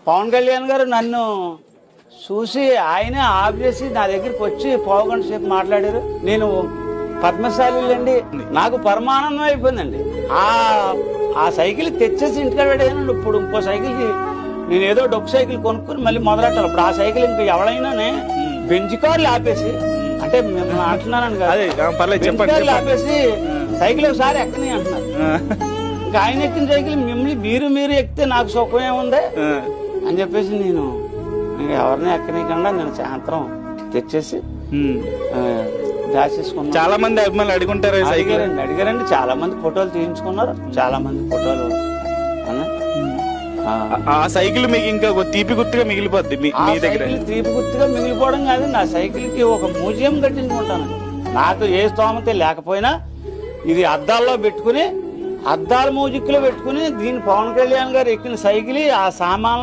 పవన్ కళ్యాణ్ గారు నన్ను చూసి ఆయనే ఆఫ్ చేసి నా దగ్గరికి వచ్చి పావుగంట సేపు మాట్లాడారు. నేను పద్మశాలిలండి, నాకు పరమానందం అయిపోయిందండి. ఆ సైకిల్ తెచ్చేసి ఇంటికాడ పెట్టాను. ఇప్పుడు ఇంకో సైకిల్కి నేను ఏదో డొక్కు సైకిల్ కొనుక్కుని మళ్ళీ మొదలెట్టాలి. ఇప్పుడు ఆ సైకిల్ ఇంకా ఎవరైనానే బెంచ్ కార్లు ఆపేసి, అంటే మేము అంటున్నాను కదా, ఆపేసి సైకిల్ ఒకసారి ఎక్కని అంటున్నారు. ఇంకా ఆయన ఎక్కిన సైకిల్ మిమ్మల్ని మీరు ఎక్కితే నాకు సుఖం ఏముంది అని చెప్పేసి నేను ఎవరిని ఎక్కనీయకుండా నేను సాయంత్రం తెచ్చేసి దాచేసుకున్నాను. చాలా మంది అభిమానులు అడిగారండి. చాలా మంది ఫోటోలు తీయించుకున్నారు. చాలా మంది ఫోటోలు. ఆ సైకిల్ మీకు ఇంకా తీపి గుర్తుగా మిగిలిపోద్ది మీ దగ్గర. తీపి గుర్తుగా మిగిలిపోవడం కాదు, నా సైకిల్ కి ఒక మ్యూజియం కట్టించుకుంటాను. నాకు ఏ స్తోమత లేకపోయినా ఇది అద్దాల్లో పెట్టుకుని, అద్దాల మ్యూజిక్ లో పెట్టుకుని, దీని పవన్ కళ్యాణ్ గారు ఎక్కిన సైకిల్ ఆ సామాన్లు